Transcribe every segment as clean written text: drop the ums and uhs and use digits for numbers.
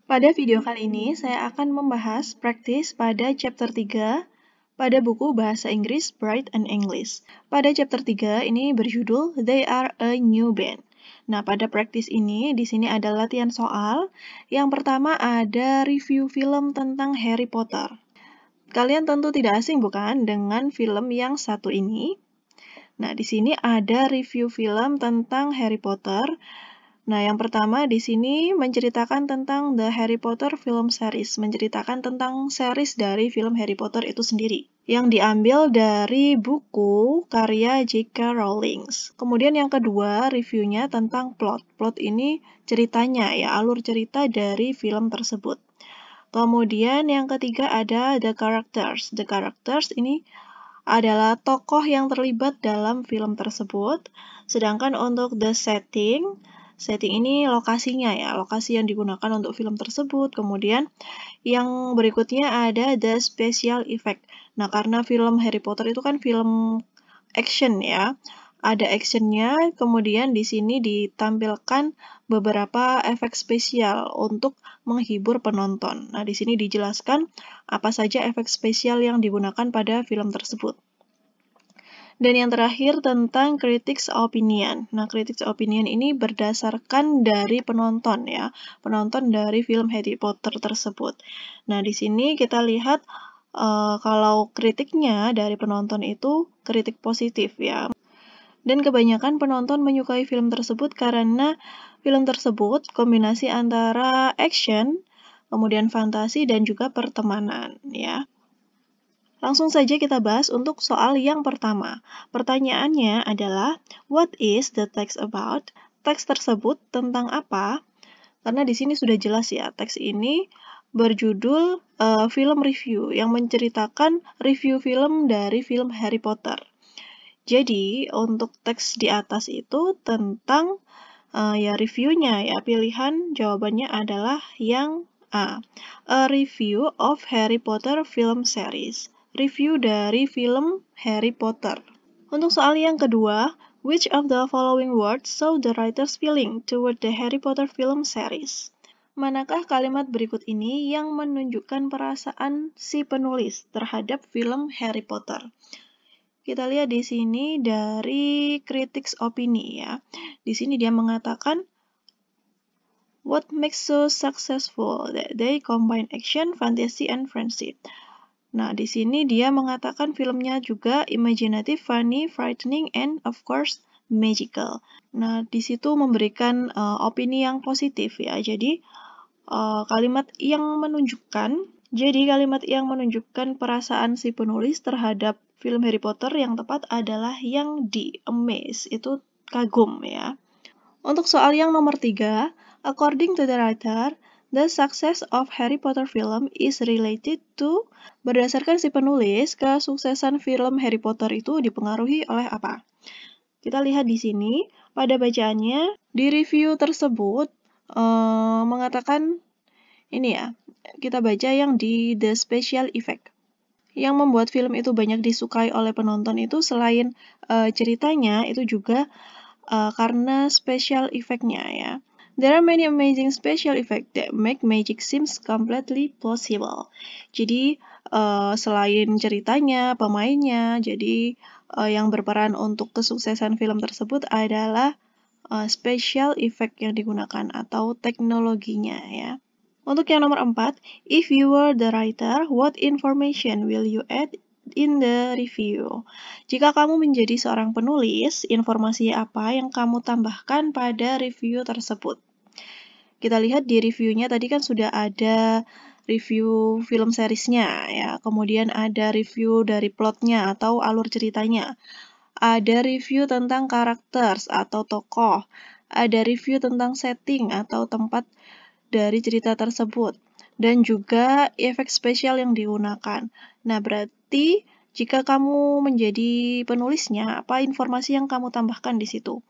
Pada video kali ini, saya akan membahas praktis pada chapter 3 pada buku Bahasa Inggris Bright and English. Pada chapter 3 ini berjudul They Are a New Band. Nah, pada praktis ini, di sini ada latihan soal. Yang pertama ada review film tentang Harry Potter. Kalian tentu tidak asing bukan dengan film yang satu ini? Nah, di sini ada review film tentang Harry Potter. Nah, yang pertama di sini menceritakan tentang The Harry Potter Film Series, menceritakan tentang series dari film Harry Potter itu sendiri, yang diambil dari buku karya J.K. Rowling. Kemudian yang kedua, reviewnya tentang plot. Plot ini ceritanya ya, alur cerita dari film tersebut. Kemudian yang ketiga ada The Characters. The Characters ini adalah tokoh yang terlibat dalam film tersebut. Sedangkan untuk the setting ini lokasinya ya, lokasi yang digunakan untuk film tersebut. Kemudian yang berikutnya ada the special effect. Nah, karena film Harry Potter itu kan film action ya, ada actionnya, kemudian di sini ditampilkan beberapa efek spesial untuk menghibur penonton. Nah, di sini dijelaskan apa saja efek spesial yang digunakan pada film tersebut. Dan yang terakhir tentang critics opinion. Nah, critics opinion ini berdasarkan dari penonton ya, penonton dari film Harry Potter tersebut. Nah, di sini kita lihat kalau kritiknya dari penonton itu kritik positif ya. Dan kebanyakan penonton menyukai film tersebut karena film tersebut kombinasi antara action, kemudian fantasi dan juga pertemanan ya. Langsung saja kita bahas untuk soal yang pertama. Pertanyaannya adalah, what is the text about? Teks tersebut tentang apa? Karena di sini sudah jelas ya, teks ini berjudul film review yang menceritakan review film dari film Harry Potter. Jadi, untuk teks di atas itu tentang ya reviewnya ya, pilihan jawabannya adalah yang A. A review of Harry Potter film series. Review dari film Harry Potter. Untuk soal yang kedua, which of the following words show the writer's feeling toward the Harry Potter film series? Manakah kalimat berikut ini yang menunjukkan perasaan si penulis terhadap film Harry Potter? Kita lihat di sini dari critics opini ya. Di sini dia mengatakan, what makes so successful that they combine action, fantasy, and friendship. Nah, di sini dia mengatakan filmnya juga imaginative, funny, frightening, and of course magical. Nah, di situ memberikan opini yang positif ya. Jadi kalimat yang menunjukkan perasaan si penulis terhadap film Harry Potter yang tepat adalah yang di amaze, itu kagum ya. Untuk soal yang nomor 3, according to the writer, the success of Harry Potter film is related to, berdasarkan si penulis, kesuksesan film Harry Potter itu dipengaruhi oleh apa? Kita lihat di sini, pada bacaannya, di review tersebut mengatakan, ini ya, kita baca yang di the special effect. Yang membuat film itu banyak disukai oleh penonton itu selain ceritanya, itu juga karena special effect-nya ya. There are many amazing special effects that make magic seems completely possible. Jadi selain ceritanya, pemainnya, jadi yang berperan untuk kesuksesan film tersebut adalah special effect yang digunakan atau teknologinya ya. Untuk yang nomor 4, if you were the writer, what information will you add in the review? Jika kamu menjadi seorang penulis, informasi apa yang kamu tambahkan pada review tersebut? Kita lihat di reviewnya tadi kan sudah ada review film seriesnya ya, kemudian ada review dari plotnya atau alur ceritanya, ada review tentang karakter atau tokoh, ada review tentang setting atau tempat dari cerita tersebut, dan juga efek spesial yang digunakan. Nah, berarti jika kamu menjadi penulisnya, apa informasi yang kamu tambahkan di situ?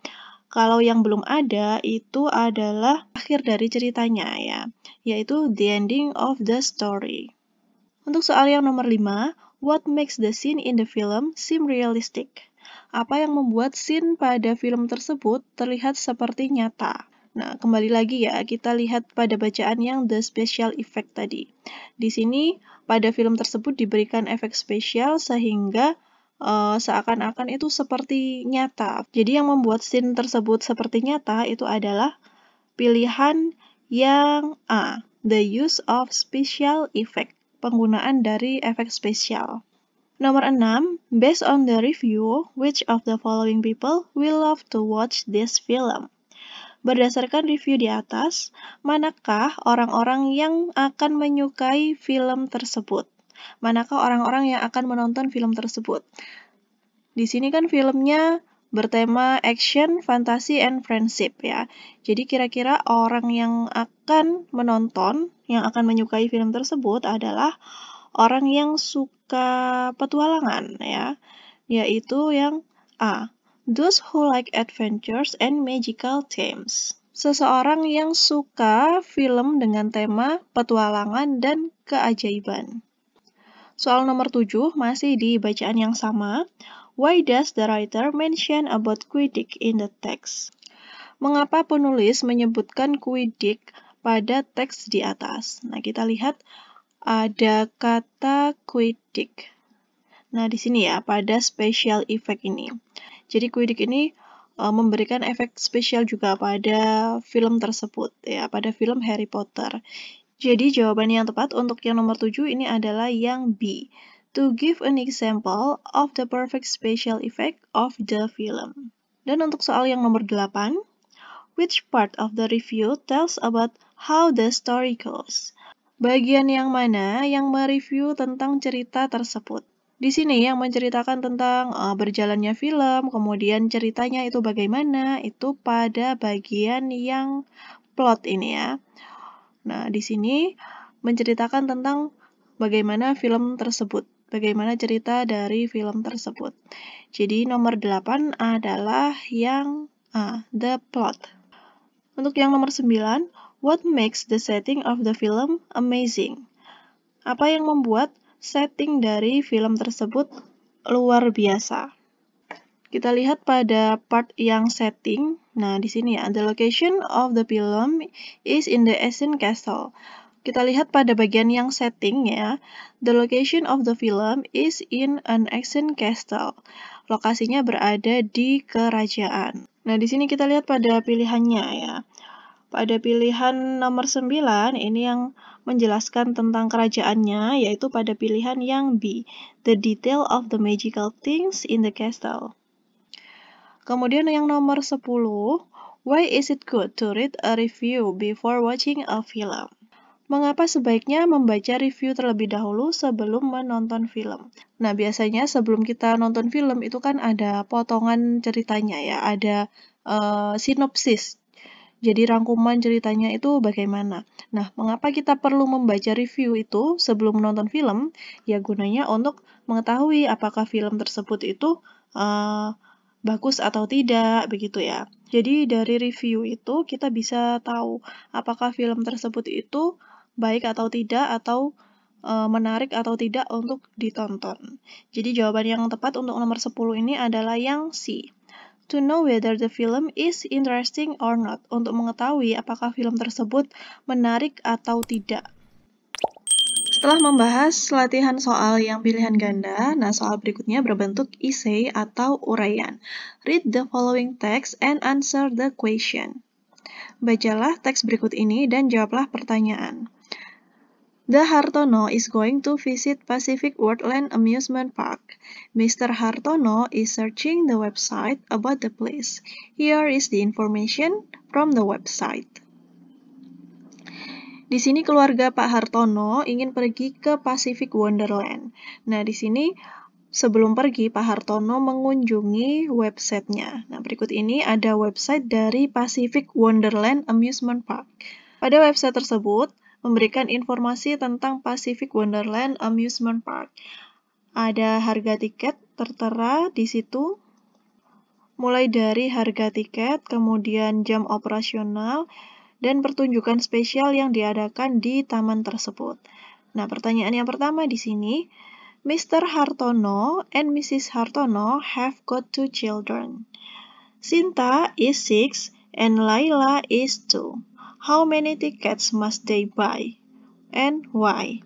Kalau yang belum ada, itu adalah akhir dari ceritanya ya, yaitu the ending of the story. Untuk soal yang nomor 5, what makes the scene in the film seem realistic? Apa yang membuat scene pada film tersebut terlihat seperti nyata? Nah, kembali lagi ya, kita lihat pada bacaan yang the special effect tadi. Di sini, pada film tersebut diberikan efek spesial sehingga seakan-akan itu seperti nyata. Jadi yang membuat scene tersebut seperti nyata itu adalah pilihan yang A, the use of special effect, penggunaan dari efek spesial. Nomor 6, based on the review, which of the following people will love to watch this film? Berdasarkan review di atas, manakah orang-orang yang akan menyukai film tersebut? Manakah orang-orang yang akan menonton film tersebut? Di sini kan filmnya bertema action, fantasy, and friendship ya. Jadi kira-kira orang yang akan menonton, yang akan menyukai film tersebut adalah orang yang suka petualangan ya, yaitu yang A, those who like adventures and magical themes. Seseorang yang suka film dengan tema petualangan dan keajaiban. Soal nomor 7 masih di bacaan yang sama. Why does the writer mention about Quidditch in the text? Mengapa penulis menyebutkan Quidditch pada teks di atas? Nah, kita lihat ada kata Quidditch. Nah, di sini ya, pada special effect ini. Jadi Quidditch ini memberikan efek spesial juga pada film tersebut, ya, pada film Harry Potter. Jadi jawaban yang tepat untuk yang nomor 7 ini adalah yang B. To give an example of the perfect special effect of the film. Dan untuk soal yang nomor 8, which part of the review tells about how the story goes? Bagian yang mana yang mereview tentang cerita tersebut? Di sini yang menceritakan tentang berjalannya film, kemudian ceritanya itu bagaimana, itu pada bagian yang plot ini ya. Nah, di sini menceritakan tentang bagaimana film tersebut, bagaimana cerita dari film tersebut. Jadi nomor 8 adalah yang A, the plot. Untuk yang nomor 9, what makes the setting of the film amazing? Apa yang membuat setting dari film tersebut luar biasa? Kita lihat pada part yang setting. Nah, di sini ya, the location of the film is in the Essen Castle. Kita lihat pada bagian yang setting ya, the location of the film is in an Essen Castle. Lokasinya berada di kerajaan. Nah, di sini kita lihat pada pilihannya ya. Pada pilihan nomor 9, ini yang menjelaskan tentang kerajaannya, yaitu pada pilihan yang B, the detail of the magical things in the castle. Kemudian yang nomor 10, why is it good to read a review before watching a film? Mengapa sebaiknya membaca review terlebih dahulu sebelum menonton film? Nah, biasanya sebelum kita nonton film itu kan ada potongan ceritanya ya, ada sinopsis. Jadi rangkuman ceritanya itu bagaimana. Nah, mengapa kita perlu membaca review itu sebelum menonton film? Ya gunanya untuk mengetahui apakah film tersebut itu bagus atau tidak, begitu ya. Jadi dari review itu kita bisa tahu apakah film tersebut itu baik atau tidak, atau menarik atau tidak untuk ditonton. Jadi jawaban yang tepat untuk nomor 10 ini adalah yang C. To know whether the film is interesting or not. Untuk mengetahui apakah film tersebut menarik atau tidak. Setelah membahas latihan soal yang pilihan ganda, nah soal berikutnya berbentuk essay atau uraian. Read the following text and answer the question. Bacalah teks berikut ini dan jawablah pertanyaan. The Hartono is going to visit Pacific Worldland Amusement Park. Mr. Hartono is searching the website about the place. Here is the information from the website. Di sini keluarga Pak Hartono ingin pergi ke Pacific Wonderland. Nah, di sini sebelum pergi Pak Hartono mengunjungi websitenya. Nah, berikut ini ada website dari Pacific Wonderland Amusement Park. Pada website tersebut memberikan informasi tentang Pacific Wonderland Amusement Park. Ada harga tiket tertera di situ, mulai dari harga tiket, kemudian jam operasional, dan pertunjukan spesial yang diadakan di taman tersebut. Nah, pertanyaan yang pertama di sini, Mr. Hartono and Mrs. Hartono have got 2 children. Sinta is 6 and Layla is 2. How many tickets must they buy? And why?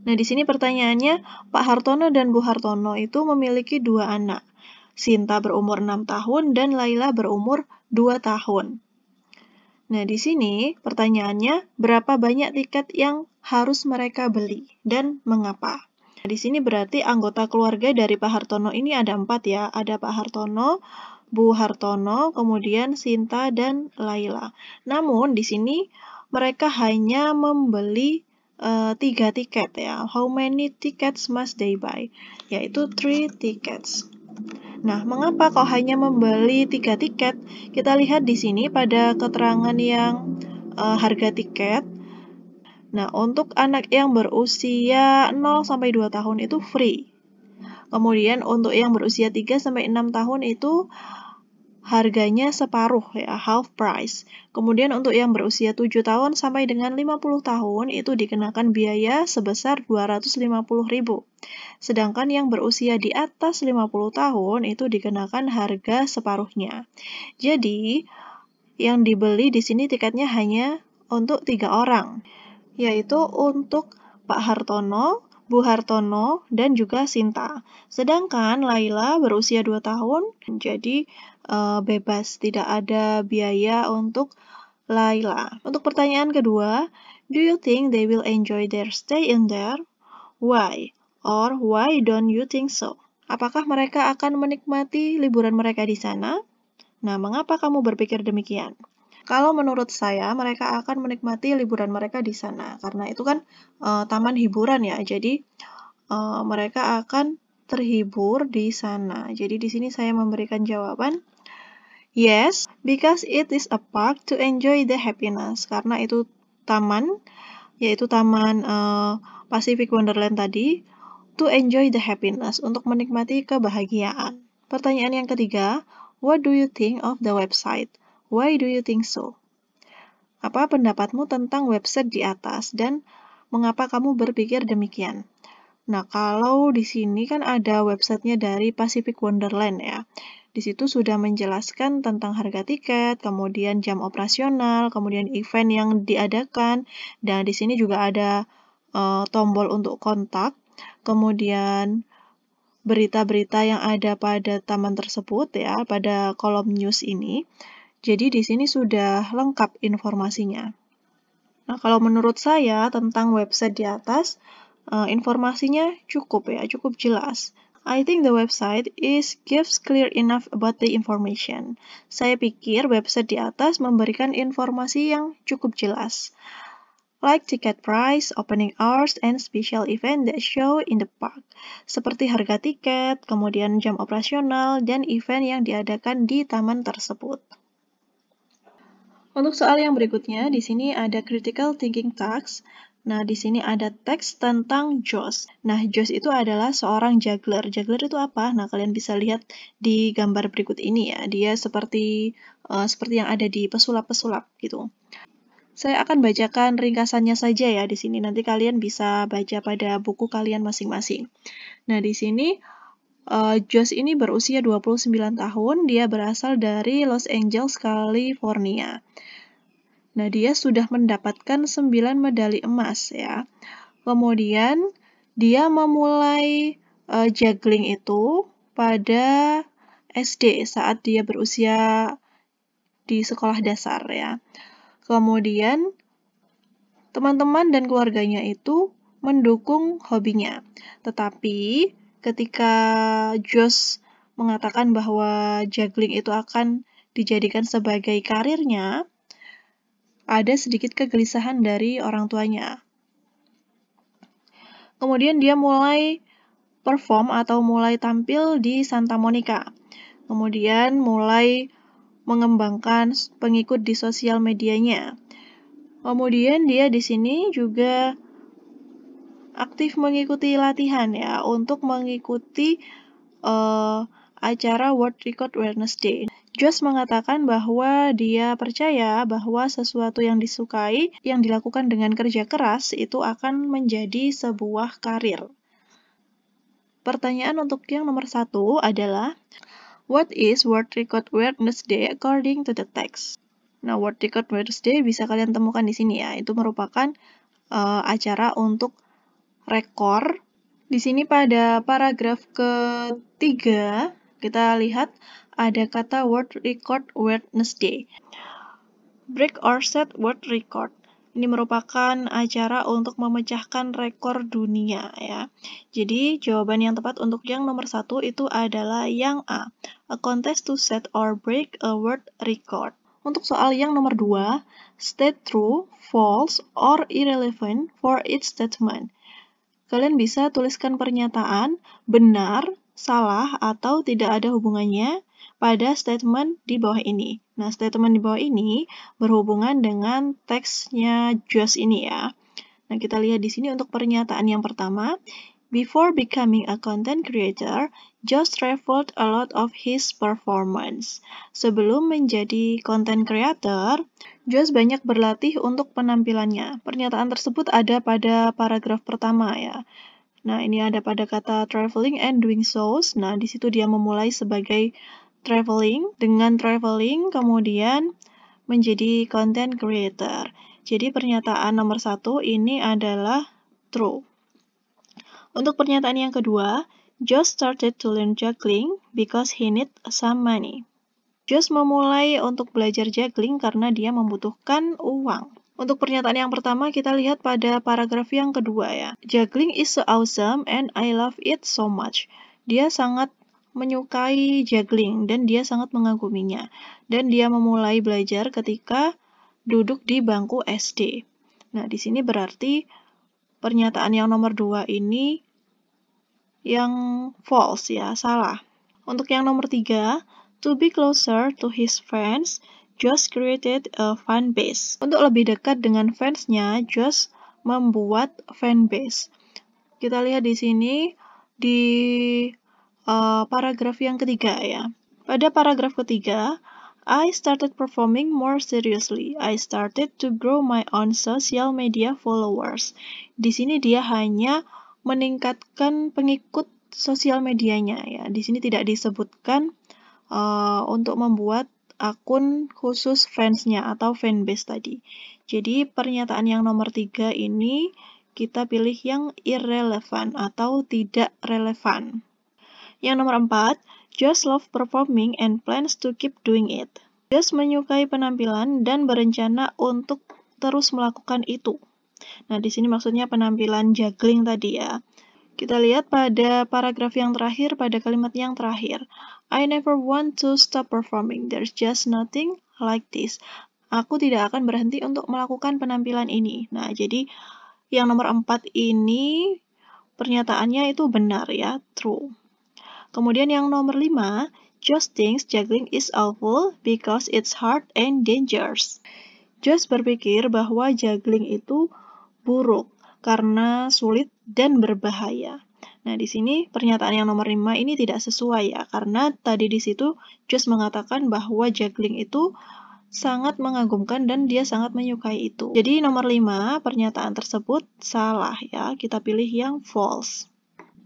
Nah, di sini pertanyaannya, Pak Hartono dan Bu Hartono itu memiliki 2 anak. Sinta berumur 6 tahun dan Layla berumur 2 tahun. Nah, di sini pertanyaannya, berapa banyak tiket yang harus mereka beli dan mengapa? Nah, di sini berarti anggota keluarga dari Pak Hartono ini ada 4 ya. Ada Pak Hartono, Bu Hartono, kemudian Sinta dan Layla. Namun di sini mereka hanya membeli 3 tiket ya. How many tickets must they buy? Yaitu 3 tickets. Nah, mengapa kok hanya membeli 3 tiket? Kita lihat di sini pada keterangan yang harga tiket. Nah, untuk anak yang berusia 0 sampai 2 tahun itu free. Kemudian untuk yang berusia 3 sampai 6 tahun itu harganya separuh ya, half price. Kemudian untuk yang berusia 7 tahun sampai dengan 50 tahun itu dikenakan biaya sebesar 250.000. Sedangkan yang berusia di atas 50 tahun itu dikenakan harga separuhnya. Jadi, yang dibeli di sini tiketnya hanya untuk 3 orang, yaitu untuk Pak Hartono, Bu Hartono, dan juga Sinta. Sedangkan Layla berusia 2 tahun, jadi bebas, tidak ada biaya untuk Layla. Untuk pertanyaan kedua, do you think they will enjoy their stay in there? Why? Or why don't you think so? Apakah mereka akan menikmati liburan mereka di sana? Nah, mengapa kamu berpikir demikian? Kalau menurut saya, mereka akan menikmati liburan mereka di sana. Karena itu kan taman hiburan ya, jadi mereka akan terhibur di sana. Jadi di sini saya memberikan jawaban, yes, because it is a park to enjoy the happiness. Karena itu taman, yaitu taman Pacific Wonderland tadi, to enjoy the happiness, untuk menikmati kebahagiaan. Pertanyaan yang ketiga, what do you think of the website? Why do you think so? Apa pendapatmu tentang website di atas dan mengapa kamu berpikir demikian? Nah, kalau di sini kan ada websitenya dari Pacific Wonderland ya. Di situ sudah menjelaskan tentang harga tiket, kemudian jam operasional, kemudian event yang diadakan, dan di sini juga ada tombol untuk kontak, kemudian berita-berita yang ada pada taman tersebut ya, pada kolom news ini. Jadi di sini sudah lengkap informasinya. Nah, kalau menurut saya tentang website di atas, informasinya cukup ya, cukup jelas. I think the website gives clear enough about the information. Saya pikir website di atas memberikan informasi yang cukup jelas. Like ticket price, opening hours, and special event that show in the park. Seperti harga tiket, kemudian jam operasional, dan event yang diadakan di taman tersebut. Untuk soal yang berikutnya, di sini ada critical thinking task. Nah, di sini ada teks tentang Josh. Nah, Josh itu adalah seorang juggler. Juggler itu apa? Nah, kalian bisa lihat di gambar berikut ini ya. Dia seperti yang ada di pesulap-pesulap gitu. Saya akan bacakan ringkasannya saja ya di sini. Nanti kalian bisa baca pada buku kalian masing-masing. Nah, di sini Josh ini berusia 29 tahun, dia berasal dari Los Angeles, California. Nah, dia sudah mendapatkan 9 medali emas ya. Kemudian, dia memulai juggling itu pada SD saat dia berusia di sekolah dasar ya. Kemudian, teman-teman dan keluarganya itu mendukung hobinya. Tetapi, ketika Josh mengatakan bahwa juggling itu akan dijadikan sebagai karirnya, ada sedikit kegelisahan dari orang tuanya. Kemudian dia mulai perform atau mulai tampil di Santa Monica. Kemudian mulai mengembangkan pengikut di sosial medianya. Kemudian dia di sini juga aktif mengikuti latihan ya, untuk mengikuti acara World Record Wednesday. Josh mengatakan bahwa dia percaya bahwa sesuatu yang disukai, yang dilakukan dengan kerja keras, itu akan menjadi sebuah karir. Pertanyaan untuk yang nomor 1 adalah, What is World Record Wednesday according to the text? Nah, World Record Wednesday bisa kalian temukan di sini ya. Itu merupakan acara untuk rekor. Di sini pada paragraf ketiga, kita lihat ada kata World Record Wednesday. Break or set world record. Ini merupakan acara untuk memecahkan rekor dunia ya. Jadi jawaban yang tepat untuk yang nomor 1 itu adalah yang A. A contest to set or break a world record. Untuk soal yang nomor 2, state true, false, or irrelevant for each statement. Kalian bisa tuliskan pernyataan benar, salah, atau tidak ada hubungannya pada statement di bawah ini. Nah, statement di bawah ini berhubungan dengan teksnya Josh ini ya. Nah, kita lihat di sini untuk pernyataan yang pertama. Before becoming a content creator, Josh traveled a lot of his performance. Sebelum menjadi content creator, Josh banyak berlatih untuk penampilannya. Pernyataan tersebut ada pada paragraf pertama ya. Nah, ini ada pada kata traveling and doing shows. Nah, di situ dia memulai sebagai traveling, dengan traveling kemudian menjadi content creator. Jadi pernyataan nomor 1 ini adalah true. Untuk pernyataan yang kedua, Josh started to learn juggling because he need some money. Josh memulai untuk belajar juggling karena dia membutuhkan uang. Untuk pernyataan yang pertama, kita lihat pada paragraf yang kedua ya. Juggling is so awesome and I love it so much. Dia sangat menyukai juggling dan dia sangat mengaguminya. Dan dia memulai belajar ketika duduk di bangku SD. Nah, di sini berarti pernyataan yang nomor 2 ini yang false ya, salah. Untuk yang nomor 3, to be closer to his fans, Josh created a fan base. Untuk lebih dekat dengan fansnya, Josh membuat fan base. Kita lihat di sini di paragraf yang ketiga ya. Pada paragraf ketiga, I started performing more seriously. I started to grow my own social media followers. Di sini dia hanya meningkatkan pengikut sosial medianya ya. Di sini tidak disebutkan untuk membuat akun khusus fansnya atau fanbase tadi. Jadi pernyataan yang nomor 3 ini kita pilih yang irrelevant atau tidak relevan. Yang nomor 4, Josh loves performing and plans to keep doing it. Josh menyukai penampilan dan berencana untuk terus melakukan itu. Nah, di sini maksudnya penampilan juggling tadi ya. Kita lihat pada paragraf yang terakhir, pada kalimat yang terakhir. I never want to stop performing. There's just nothing like this. Aku tidak akan berhenti untuk melakukan penampilan ini. Nah, jadi yang nomor 4 ini pernyataannya itu benar ya, true. Kemudian yang nomor 5, Josh thinks juggling is awful because it's hard and dangerous. Josh berpikir bahwa juggling itu buruk karena sulit dan berbahaya. Nah, di sini pernyataan yang nomor 5 ini tidak sesuai ya, karena tadi di situ Josh mengatakan bahwa juggling itu sangat mengagumkan dan dia sangat menyukai itu. Jadi nomor 5, pernyataan tersebut salah ya, kita pilih yang false.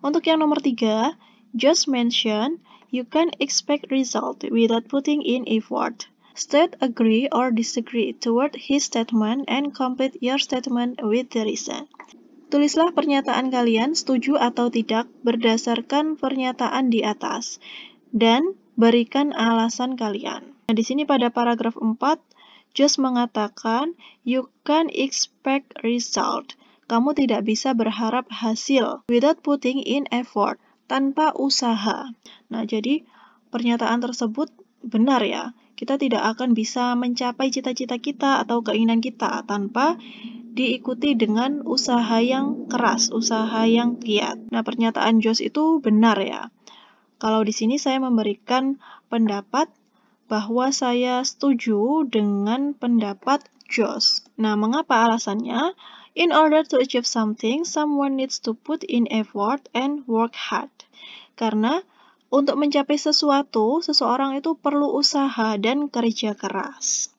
Untuk yang nomor 3, Josh mentioned, you can expect result without putting in effort. State agree or disagree toward his statement and complete your statement with the reason. Tulislah pernyataan kalian setuju atau tidak berdasarkan pernyataan di atas dan berikan alasan kalian. Nah, di sini pada paragraf 4, Josh mengatakan, you can expect result. Kamu tidak bisa berharap hasil without putting in effort. Tanpa usaha. Nah, jadi pernyataan tersebut benar ya. Kita tidak akan bisa mencapai cita-cita kita atau keinginan kita tanpa diikuti dengan usaha yang keras, usaha yang giat. Nah, pernyataan Josh itu benar ya. Kalau di sini saya memberikan pendapat bahwa saya setuju dengan pendapat Josh. Nah, mengapa alasannya? In order to achieve something, someone needs to put in effort and work hard. Karena untuk mencapai sesuatu, seseorang itu perlu usaha dan kerja keras.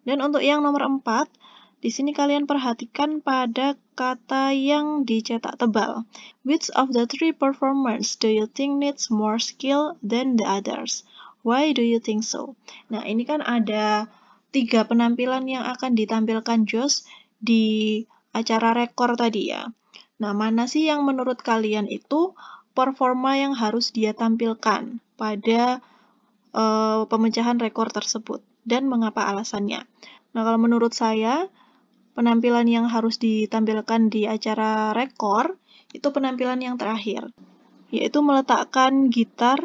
Dan untuk yang nomor 4, Di sini kalian perhatikan pada kata yang dicetak tebal. Which of the three performers do you think needs more skill than the others? Why do you think so? Nah, ini kan ada 3 penampilan yang akan ditampilkan Josh di acara rekor tadi ya. Nah, mana sih yang menurut kalian itu performa yang harus dia tampilkan pada pemecahan rekor tersebut? Dan mengapa alasannya? Nah, kalau menurut saya, penampilan yang harus ditampilkan di acara rekor itu penampilan yang terakhir, yaitu meletakkan gitar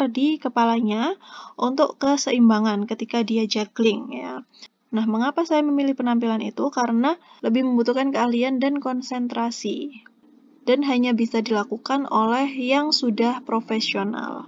di kepalanya untuk keseimbangan ketika dia juggling ya. Nah, mengapa saya memilih penampilan itu? Karena lebih membutuhkan keahlian dan konsentrasi, dan hanya bisa dilakukan oleh yang sudah profesional.